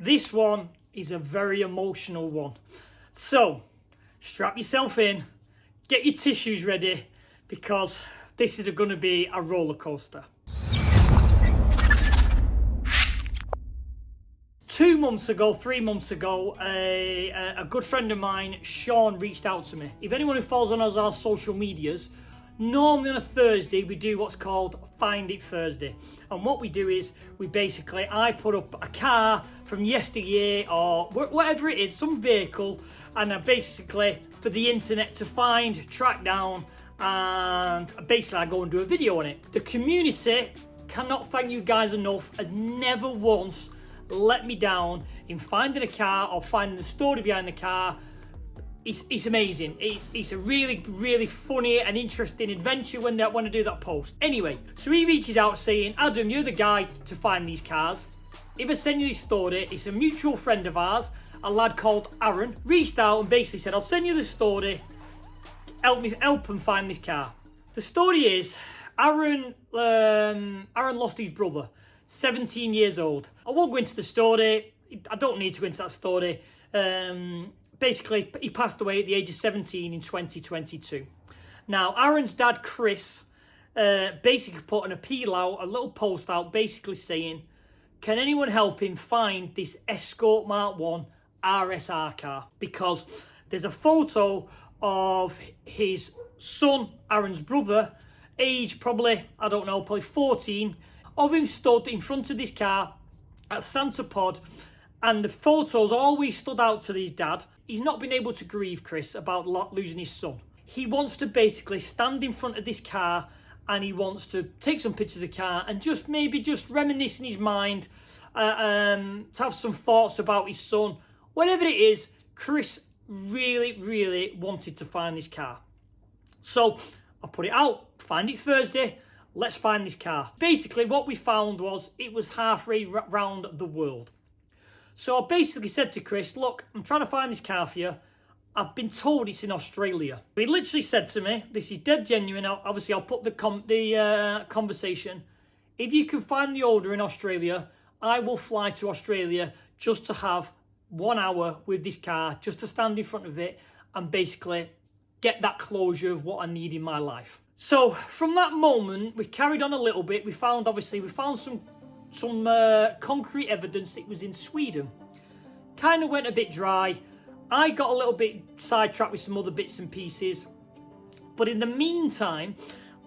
This one is a very emotional one. So, strap yourself in, get your tissues ready, because this is going to be a roller coaster. 3 months ago, a good friend of mine, Sean, reached out to me. If anyone who follows on our social medias, normally on a Thursday, we do what's called Find It Thursday. And what we do is, I put up a car from yesteryear or whatever it is, some vehicle, and I basically, for the internet to find, track down, and basically I go and do a video on it. The community, cannot thank you guys enough, has never once let me down in finding a car or finding the story behind the car. It's amazing. It's a really, really funny and interesting adventure when I do that post. Anyway, so he reaches out saying, Adam, you're the guy to find these cars. If I send you this story, it's a mutual friend of ours, a lad called Aaron, reached out and basically said, I'll send you the story, help him find this car. The story is, Aaron lost his brother, 17 years old. I won't go into the story. I don't need to go into that story. Basically, he passed away at the age of 17 in 2022. Now, Aaron's dad, Chris, basically put an appeal out, a little post out, basically saying, can anyone help him find this Escort Mark 1 RSR car? Because there's a photo of his son, Aaron's brother, age probably, I don't know, probably 14, of him stood in front of this car at Santa Pod, and the photos always stood out to his dad. He's not been able to grieve, Chris, about losing his son. He wants to basically stand in front of this car and he wants to take some pictures of the car and just reminisce in his mind, to have some thoughts about his son. Whatever it is, Chris really, really wanted to find this car. So I put it out, Find It Thursday, let's find this car. Basically, what we found was it was halfway round the world. So I basically said to Chris, look, I'm trying to find this car for you. I've been told it's in Australia. He literally said to me, this is dead genuine. Obviously, I'll put the conversation. If you can find the order in Australia, I will fly to Australia just to have 1 hour with this car, just to stand in front of it and basically get that closure of what I need in my life. So from that moment, we carried on a little bit. We found some concrete evidence it was in Sweden. Kind of went a bit dry. I got a little bit sidetracked with some other bits and pieces. But in the meantime,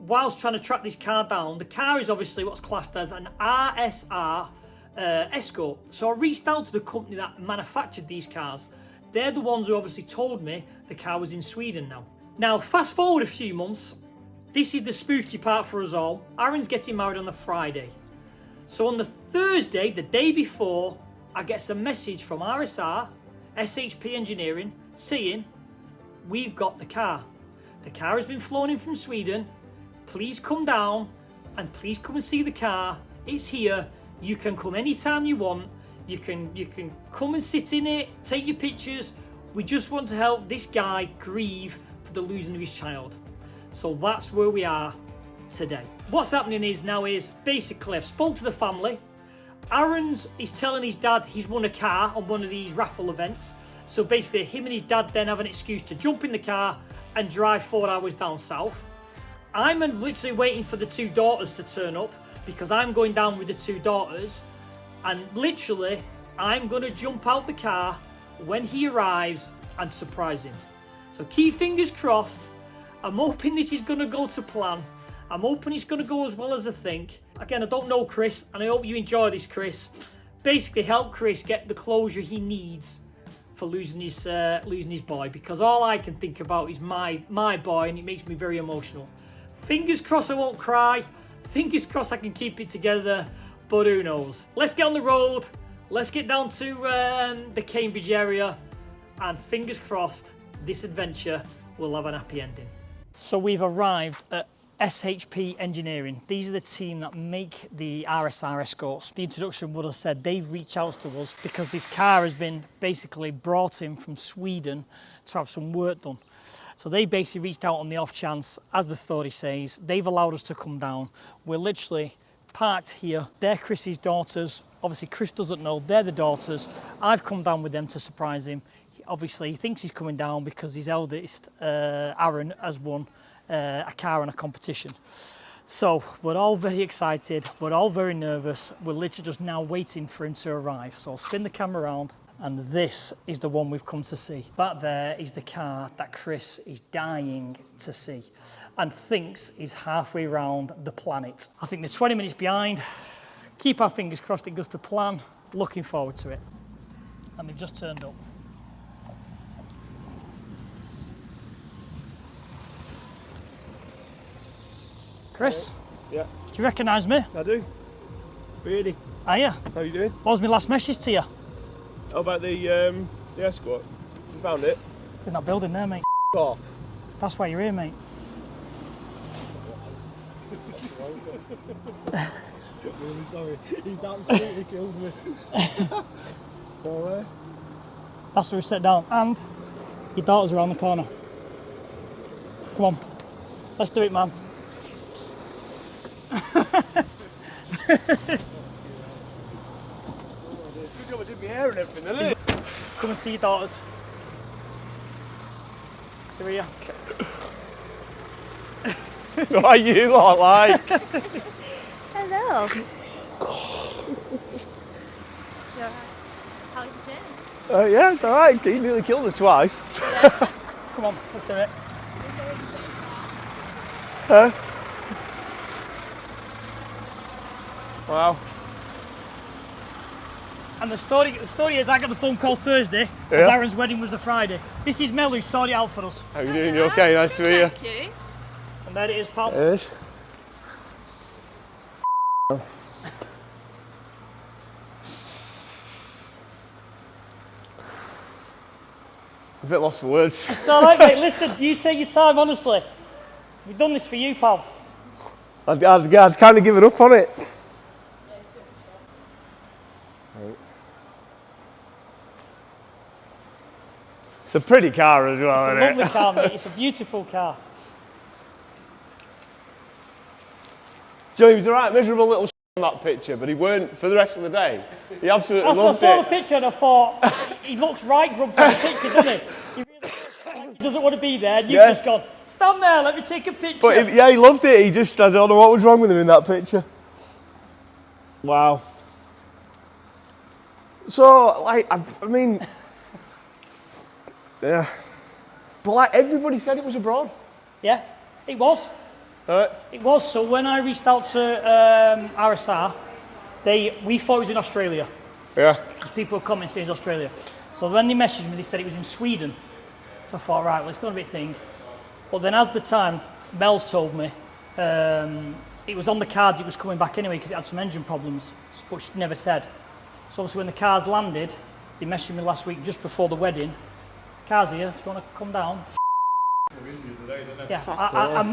whilst trying to track this car down, the car is obviously what's classed as an RSR Escort. So I reached out to the company that manufactured these cars. They're the ones who obviously told me the car was in Sweden now. Now, fast forward a few months. This is the spooky part for us all. Aaron's getting married on the Friday. So on the Thursday, the day before, I get a message from RSR, SHP Engineering, saying, we've got the car. The car has been flown in from Sweden. Please come down and please come and see the car. It's here. You can come anytime you want. You can come and sit in it, take your pictures. We just want to help this guy grieve for the losing of his child. So that's where we are today. What's happening is basically I've spoke to the family. Aaron's is telling his dad he's won a car on one of these raffle events. So basically him and his dad then have an excuse to jump in the car and drive 4 hours down south. I'm literally waiting for the two daughters to turn up because I'm going down with the two daughters, and literally I'm going to jump out the car when he arrives and surprise him. So keep fingers crossed. I'm hoping this is going to go to plan. I'm hoping it's going to go as well as I think. Again, I don't know Chris, and I hope you enjoy this, Chris. Basically, help Chris get the closure he needs for losing his boy, because all I can think about is my boy, and it makes me very emotional. Fingers crossed I won't cry. Fingers crossed I can keep it together, but who knows? Let's get on the road. Let's get down to the Cambridge area, and fingers crossed this adventure will have an happy ending. So we've arrived at SHP Engineering. These are the team that make the RSR Escorts. The introduction would have said they've reached out to us because this car has been basically brought in from Sweden to have some work done. So they basically reached out on the off chance, as the story says. They've allowed us to come down. We're literally parked here. They're Chris's daughters. Obviously, Chris doesn't know they're the daughters. I've come down with them to surprise him. Obviously, he thinks he's coming down because his eldest, Aaron, has won a car in a competition. So we're all very excited. We're all very nervous. We're literally just now waiting for him to arrive. So I'll spin the camera around. And this is the one we've come to see. That there is the car that Chris is dying to see and thinks is halfway around the planet. I think they're 20 minutes behind. Keep our fingers crossed it goes to plan. Looking forward to it. And they've just turned up. Chris? Yeah. Do you recognise me? I do. Really? Are you? How you doing? What was my last message to you? How about the escort? You found it? It's in that building there, mate. Off. That's why you're here, mate. Really sorry. He's absolutely killed me. That's where we sit down. And your daughter's around the corner. Come on. Let's do it, man. It's a good job I did my hair and everything, isn't it? Come and see your daughters. Here we are. What are you lot like? Hello. You alright? How was the gym? Yeah, it's alright. He nearly killed us twice. Yeah. Come on, let's do it. Huh? Wow. And the story is I got the phone call Thursday, as Yeah. Aaron's wedding was the Friday. This is Mel who sorted it out for us. How you doing? You okay? Nice to meet you. Thank you. And there it is, pal. It is. A bit lost for words. It's all right, mate. Listen, do you take your time, honestly? We've done this for you, pal. I'd kind of given up on it. It's a pretty car as well, It's a isn't lovely it? car, mate. It's a beautiful car. Joe, he was alright, miserable little in that picture, but he weren't for the rest of the day. He absolutely I loved saw it. the picture and I thought, he looks right grumpy in the picture, doesn't he? He really does. He doesn't want to be there. And you've just gone, stand there, let me take a picture. But he loved it. He just, I don't know what was wrong with him in that picture. Wow. So, like, I mean, yeah. But like, everybody said it was abroad. Yeah, it was. It was. So when I reached out to RSR, we thought it was in Australia. Yeah. Because people were commenting saying it's Australia. So when they messaged me, they said it was in Sweden. So I thought, right, well, it's going to be a thing. But then as the time, Mel's told me, it was on the cards it was coming back anyway because it had some engine problems, but she never said. So obviously when the cars landed, they messaged me last week just before the wedding. Car's here, do you want to come down? Yeah,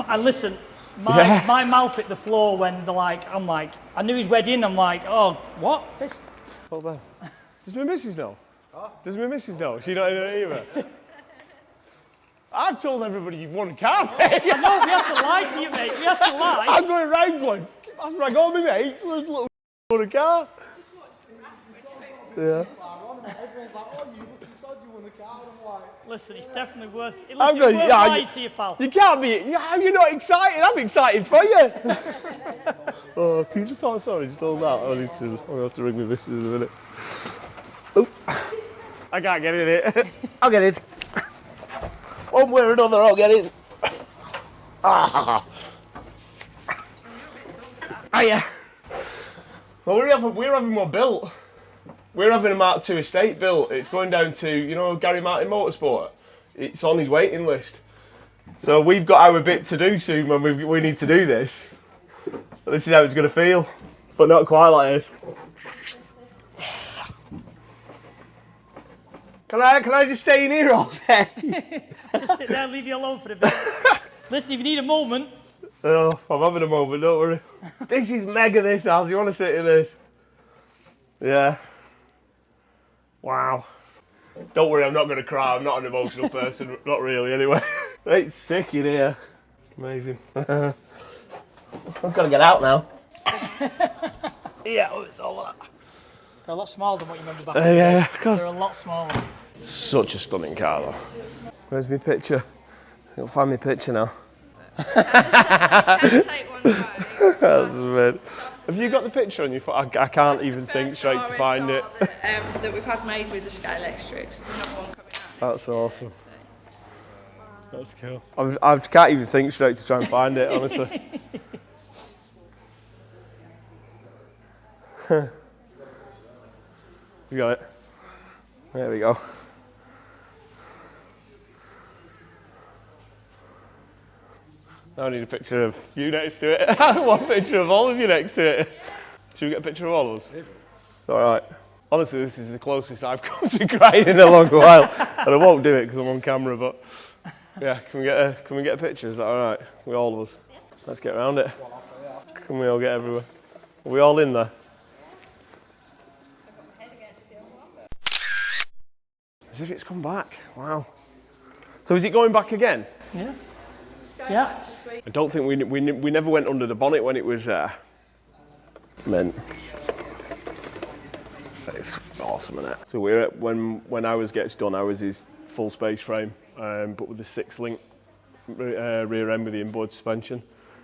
I listen, my mouth hit the floor when I'm like, I knew his wedding, I'm like, oh, what? This? Hold on. Does my missus know? Huh? Does my missus know? She not in it either? I've told everybody you've won a car, mate. I know, we had to lie to you, mate. We had to lie. I'm going round one. That's where I got my mates. Little won a car. Yeah. Listen, it's definitely worth it. I'm Listen, going, it's worth lying to you, pal. You can't be. Yeah, you're not excited. I'm excited for you. Oh, can you just talk? Sorry, just hold that. I'll have to ring my missus in a minute. Oh, I can't get in it. I'll get in. One way or another, I'll get in. Ah. Oh yeah. Well, we're having one built. We're having a Mark II estate built. It's going down to, Gary Martin Motorsport. It's on his waiting list. So we've got our bit to do soon when we need to do this. But this is how it's going to feel, but not quite like this. Can I just stay in here all day? Just sit there and leave you alone for a bit. Listen, if you need a moment. Oh, I'm having a moment, don't worry. This is mega, this house. You want to sit in this? Yeah. Wow. Don't worry, I'm not going to cry. I'm not an emotional person. Not really, anyway. It's sick in here. Amazing. I've got to get out now. Yeah, it's all that. They're a lot smaller than what you remember back Yeah, then. They're a lot smaller. Such a stunning car though. Where's my picture? You'll find my picture now. Take one time. That's weird. Have you got the picture on your phone? I can't even think straight to find it. That we've had made with the Scale Electrics. There's another one coming out. That's awesome. That's cool. I can't even think straight to try and find it, honestly. You got it. There we go. I need a picture of you next to it. I want a picture of all of you next to it. Should we get a picture of all of us? All right. Honestly, this is the closest I've come to crying in a long while, and I won't do it because I'm on camera. But yeah, can we get a picture? Is that all right? With all of us. Let's get around it. Can we all get everywhere? Are we all in there? As if it's come back. Wow. So is it going back again? Yeah. Yeah. I don't think we never went under the bonnet when it was meant. It's awesome, isn't it? So we're at, when ours gets done, ours is full space frame, but with the 6-link rear end with the inboard suspension.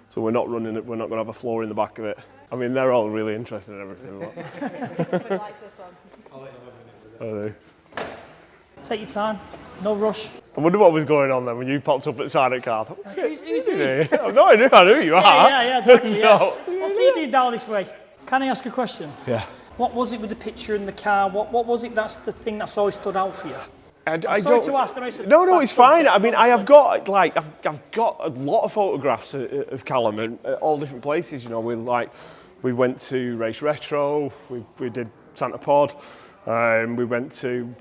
So we're not running it. We're not going to have a floor in the back of it. I mean, they're all really interested in everything. Everybody likes this one. I do. Take your time. No rush. I wonder what was going on then when you popped up at Silent Car. Who's he? No, I knew who you are. Yeah, exactly, yeah. So, What's he doing down this way? Can I ask a question? yeah. What was it with the picture in the car? What was it that's the thing that's always stood out for you? I Sorry don't, to ask. I know it's a no, bad it's fine. subject, I mean, honestly. I've got a lot of photographs of Callum at all different places. You know, we went to Race Retro. We did Santa Pod. We went to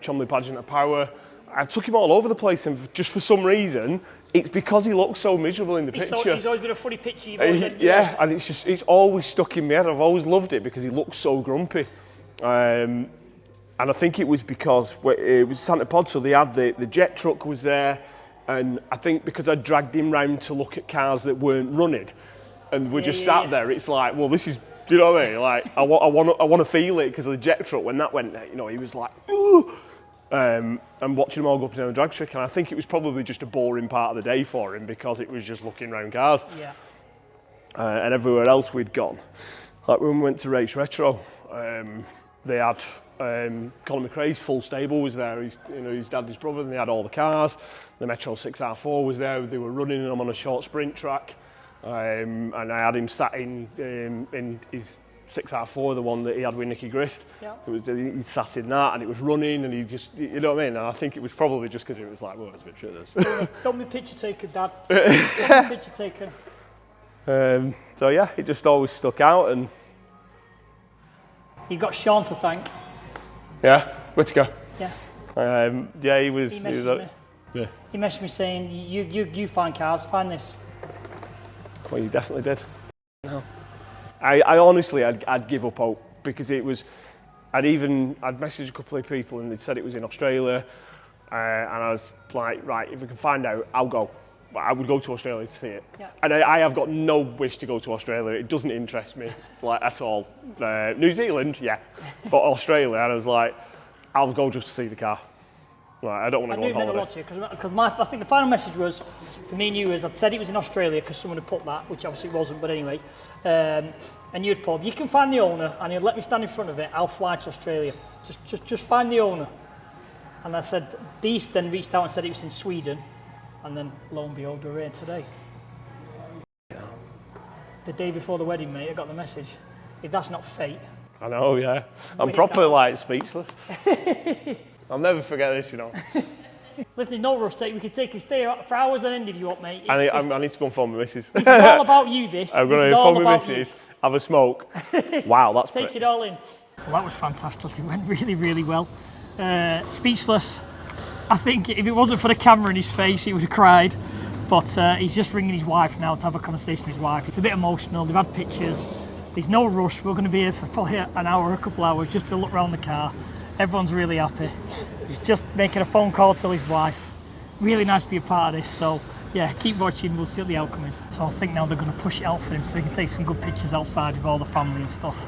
Chumley Pageant of Power. I took him all over the place, and just for some reason, it's because he looks so miserable in the picture. He's always been a funny picture. You've always said, yeah, and it's always stuck in my head. I've always loved it because he looks so grumpy. And I think it was because it was Santa Pod, so they had the jet truck was there, and I think because I dragged him round to look at cars that weren't running, and we just sat there. It's like, well, this is. Do you know what I mean? Like, I want to feel it because of the jet truck. When that went there, you know, he was like, ooh. And watching them all go up and down the drag strip, and I think it was probably just a boring part of the day for him because it was just looking around cars. Yeah. And everywhere else we'd gone, like when we went to Race Retro, they had Colin McRae's full stable was there. His dad and his brother, and they had all the cars. The Metro 6R4 was there. They were running them on a short sprint track. And I had him sat in his 6R4, the one that he had with Nicky Grist. Yeah. So he sat in that, and it was running, and he just, you know what I mean? And I think it was probably just because it was like, well, it's a bit shit. Don't be picture taker, Dad. Don't be picture taker. So yeah, it just always stuck out, and You've got Sean to thank. yeah, where'd you go? Yeah. Yeah, he was. He He was messaged me. yeah. He messaged me saying, you find cars, find this. Well, you definitely did. No. I honestly, I'd give up hope because it was. I'd messaged a couple of people and they'd said it was in Australia, and I was like, right, if we can find out, I'll go. I would go to Australia to see it. Yeah. And I have got no wish to go to Australia. It doesn't interest me like at all. New Zealand, yeah, but Australia, and I was like, I'll go just to see the car. Like, I don't want to go on I knew it meant a holiday. lot to you because I think the final message was for me and you is I'd said it was in Australia because someone had put that, which obviously it wasn't, but anyway. And you'd put, you can find the owner, and he'd let me stand in front of it. I'll fly to Australia. Just find the owner. And I said, Beast then reached out and said it was in Sweden, and then lo and behold, we're here today. Yeah. The day before the wedding, mate, I got the message. If that's not fate. I know, yeah. I'm Wait, properly no. like speechless. I'll never forget this, you know. Listen, there's no rush. We could take a stay for hours on end if you want, mate. I need to go and phone my missus. This is all about you, this. I'm This going is to all phone my about you. missus, have a smoke. Wow, that's Take pretty. it all in. Well, that was fantastic. It went really, really well. Speechless. I think if it wasn't for the camera in his face, he would have cried. But he's just ringing his wife now to have a conversation with his wife. It's a bit emotional. They've had pictures. There's no rush. We're going to be here for probably an hour, a couple hours, just to look around the car. Everyone's really happy. He's just making a phone call to his wife. Really nice to be a part of this. So yeah, keep watching, we'll see what the outcome is. So I think now they're going to push it out for him so he can take some good pictures outside with all the family and stuff.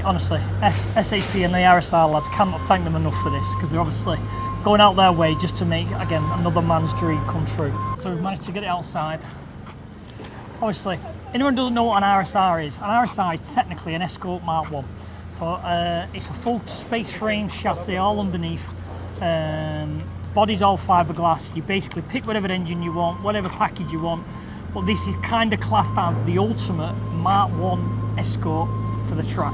Honestly, SHP and the RSR lads, cannot thank them enough for this, because they're obviously going out their way just to make, again, another man's dream come true. So we've managed to get it outside. Obviously, anyone who doesn't know what an RSR is is technically an Escort Mark 1. So it's a full space frame chassis all underneath. Body's all fiberglass. You basically pick whatever engine you want, whatever package you want. But this is kind of classed as the ultimate Mark 1 Escort for the track.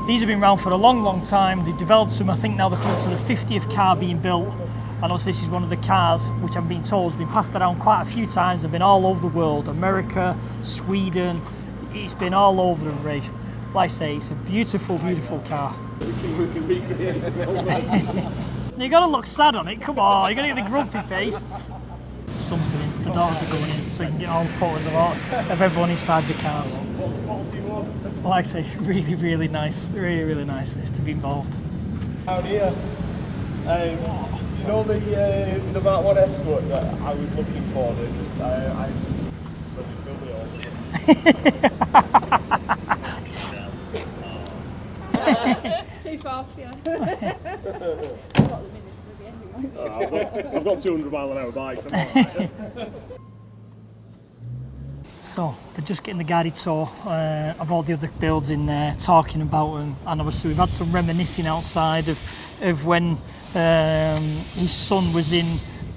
These have been around for a long, long time. They've developed them. I think now they're coming to the 50th car being built. And also this is one of the cars which I've been told has been passed around quite a few times. They've been all over the world, America, Sweden. It's been all over and raced. Like I say, it's a beautiful, beautiful car. You gotta look sad on it, come on, you gotta get the grumpy face. Something, the daughters are going in so you can get all the photos of everyone inside the cars. Like I say, really, really nice, really nice is to be involved. Down here, you know the Mark 1 Escort that I was looking for, I Too fast for you. I've got 200 mile an hour bikes. I'm So they're just getting the guided tour of all the other builds in there, talking about them, and obviously we've had some reminiscing outside of when his son was in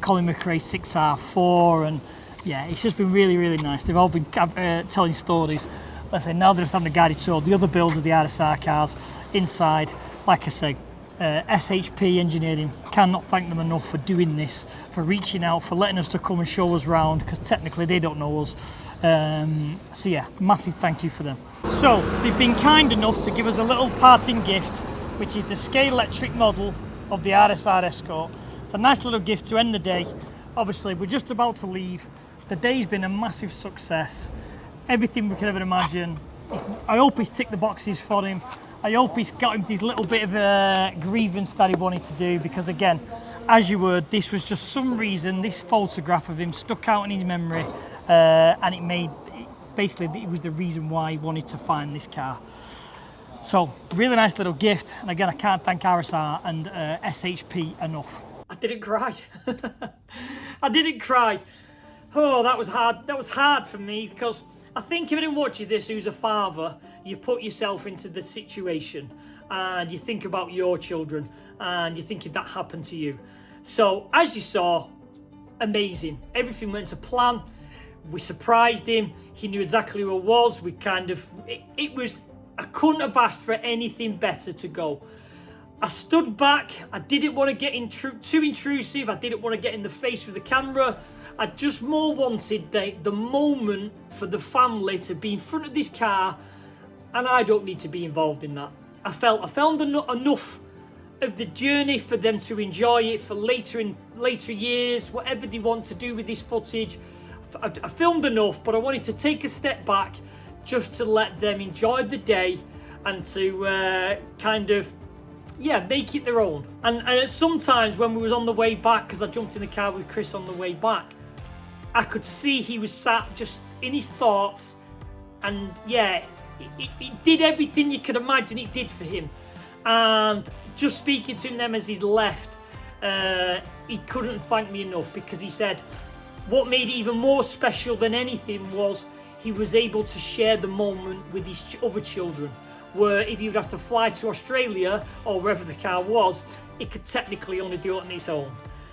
Colin McRae's 6R4, and yeah, it's just been really nice. They've all been telling stories. Let's say now they're just having a guided tour. The other builds of the RSR cars inside, like I say, SHP Engineering, cannot thank them enough for doing this, for reaching out, for letting us to come and show us around, because technically they don't know us. So yeah, massive thank you for them. So they've been kind enough to give us a little parting gift, which is the scale electric model of the RSR Escort. It's a nice little gift to end the day. Obviously we're just about to leave. The day's been a massive success. Everything we could ever imagine. I hope he's ticked the boxes for him. I hope he's got him his little bit of a grievance that he wanted to do, because again, as you heard, this was just some reason, this photograph of him stuck out in his memory, and basically it was the reason why he wanted to find this car. So really nice little gift, and again I can't thank RSR and SHP enough. I didn't cry. I didn't cry. Oh, that was hard. That was hard for me, because I think if anyone watches this who's a father, you put yourself into the situation and you think about your children and you think if that happened to you. So as you saw, amazing. Everything went to plan. We surprised him. He knew exactly who it was. We kind of, it was, I couldn't have asked for anything better to go. I stood back. I didn't want to get too intrusive. I didn't want to get in the face with the camera. I just more wanted the moment for the family to be in front of this car, and I don't need to be involved in that. I found enough of the journey for them to enjoy it for later years, whatever they want to do with this footage. I filmed enough, but I wanted to take a step back just to let them enjoy the day and to kind of, yeah, make it their own. And sometimes when we was on the way back, because I jumped in the car with Chris on the way back, I could see he was sat just in his thoughts, and yeah, it did everything you could imagine it did for him. And just speaking to him as he's left, he couldn't thank me enough, because he said what made it even more special than anything was he was able to share the moment with his other children, where if he would have to fly to Australia or wherever the car was, it could technically only do it on its own.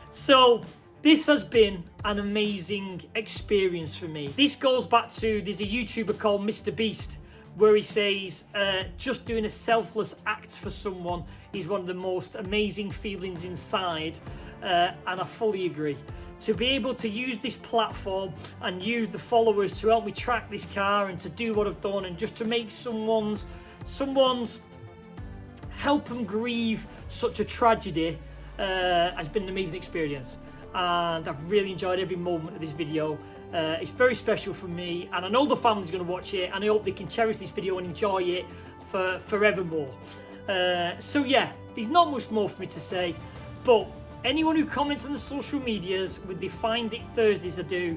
So this has been an amazing experience for me. This goes back to, there's a YouTuber called Mr. Beast, where he says just doing a selfless act for someone is one of the most amazing feelings inside, and I fully agree. To be able to use this platform and you, the followers, to help me track this car and to do what I've done, and just to make someone's help them grieve such a tragedy has been an amazing experience. And I've really enjoyed every moment of this video. It's very special for me, and I know the family's going to watch it, and I hope they can cherish this video and enjoy it for forevermore. So yeah, there's not much more for me to say, but Anyone who comments on the social medias with the Find It Thursdays I do,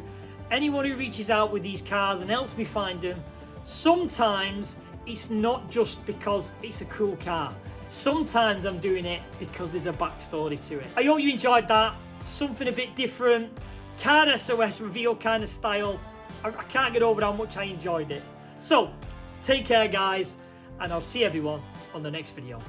anyone who reaches out with these cars and helps me find them, sometimes it's not just because it's a cool car. Sometimes I'm doing it because there's a backstory to it. I hope you enjoyed that. Something a bit different. Car SOS reveal kind of style. I can't get over how much I enjoyed it. So, take care guys, and I'll see everyone on the next video.